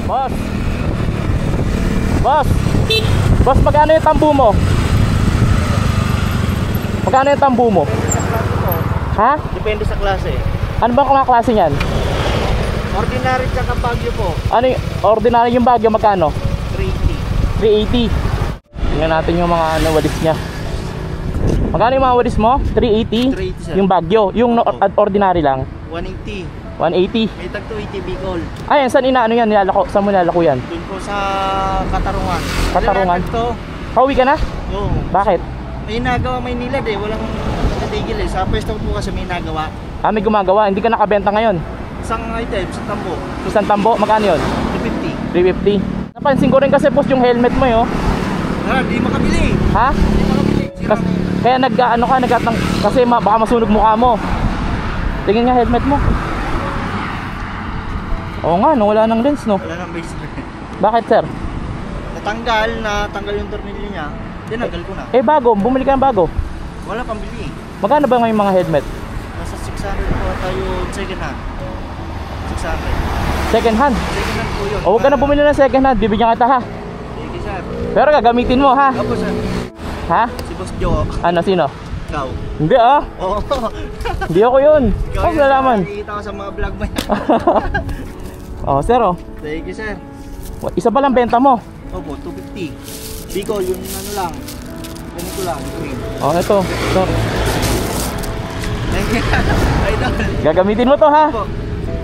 Boss. Boss. Boss, magkano yung tambu mo? Magkano yung tambu mo? Ha? Depende sa klase. Ano ba kung klase niyan? Ordinary tsaka Baguio po. Ano yung ordinary yung Baguio, magkano? 380. 380. Tingnan natin yung mga ano, walis niya. Magkano yung mga walis mo? 380? 380 sir. Yung Baguio, yung ordinary lang 180. 180. May tag 280 Bicol. Ay, saan inaano yan? Nilalako, saan mo nilalako yan? Doon po sa Katarungan. Katarungan? Ito. Pauwi ka na? Oo. Bakit? May nagawa Maynila eh. Walang natigil eh. Sa pwesto po kasi may nagawa. Ah, may gumagawa. Hindi ka nakabenta ngayon? Isang item sa Tambo. Isang tambo, magkano yun? 350. 350. Napansin ko rin kasi post yung helmet mo yun. Di makabili. Ha? Di makabili. Kaya nag-ano ka, kasi baka masunog mukha mo. Tingin nga helmet mo. Oo nga, no, wala nang lens, no? Wala nang base. Bakit, sir? Natanggal yung tornilyo niya. Tinanggal ko na. Eh, bago, bumili ka ng bago. Wala pang bili. Magkano ba ngayon mga helmet? Nasa 600 po tayo second hand. 600. Second hand? Second hand po yun. O, huwag ka na bumili ng second hand, bibigyan kita, ha? Sige sir. Pero gagamitin mo, ha? Opo sir. Ha? Si Boss Joe. Ano, sino? Ikaw. Hindi, ah. Oo. Hindi ako yun. Ikaw Huwag yun, nalaman. nakikita ko sa mga vlog mo yan. Oh, sir, oh. Thank you sir. Isa pa lang benta mo. Opo, 250. Bicol, yung ano lang. Ganito lang, green. Oh, ito. Sir. Thank you. Idol. Gagamitin mo to, ha? Opo.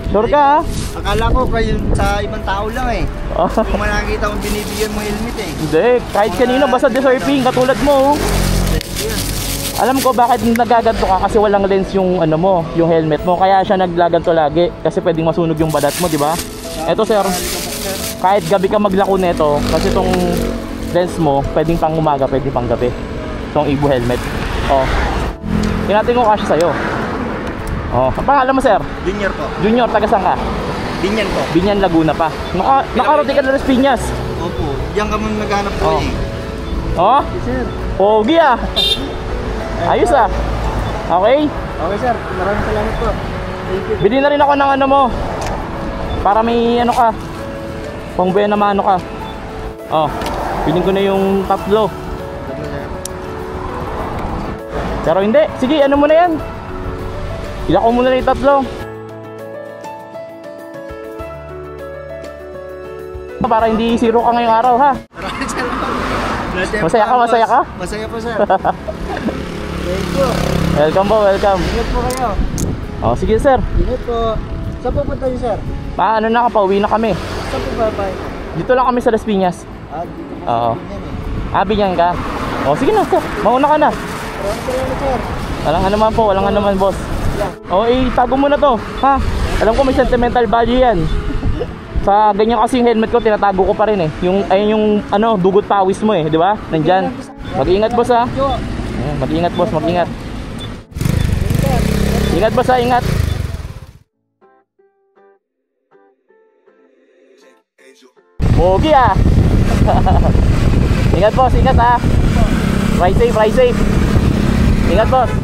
Sure ka, ha? Akala ko pa yun sa ibang tao lang eh. Oh. Kung nakikita kong binibigyan mo helmet eh. Hindi, kahit kanino basta deserving katulad mo, oh. Thank you. Alam ko bakit nagaganto ka kasi walang lens yung ano mo, yung helmet mo. Kaya siya naglaganto lagi kasi pwedeng masunog yung balat mo, di ba? Eto sir, kahit gabi ka maglako nito kasi itong lens mo, pwedeng pang umaga, pwedeng pang gabi. Itong Ibu helmet. Oh. Tinatin ko kasi sa'yo. Oh, ang pangalan mo sir? Junior po. Junior, taga saan ka? Binyan po. Binyan, Laguna pa. Nakarote ka na Las Piñas. Opo. Diyan ka mong naghanap po Oh. eh. Oh? Sir. Pogi ah. Ayos ah. Okay. Okay sir. Maraming salamat po. Thank you. Bili na rin ako ng ano mo. Para may ano ka. Pang buwan na mano ka. Oh. Bilhin ko na yung tatlo. Pero hindi. Sige, ano mo na yan. Ilako mo na yung tatlo. Para hindi zero ka ngayong araw ha. Maraming salamat. Masaya ka, masaya ka? Masaya po sir. Thank you. Welcome po, welcome. Ingat po kayo. Oh, sige sir. Ingat po. Saan po punta niyo sir? Paano na, pauwi na kami. Saan po babay? Dito lang kami sa Las Piñas. Dito po Oo. sa Binyan eh. Binyan ka. Oh, sige na sir. Mauna ka na. Maraming salamat sir. Walang anuman po, walang anuman boss. Oh, tago mo na to, ha? Alam ko may sentimental value yan. Sa ganyan kasi yung helmet ko, tinatago ko pa rin eh. Ayun yung ano, dugot pawis mo eh, di ba? Nandyan. Mag-iingat boss ha. Mag-iingat boss, mag-ingat. Ingat boss ha, ingat. Pogi ah. Ingat boss, ingat ha. Ride safe, ride safe. Ingat boss.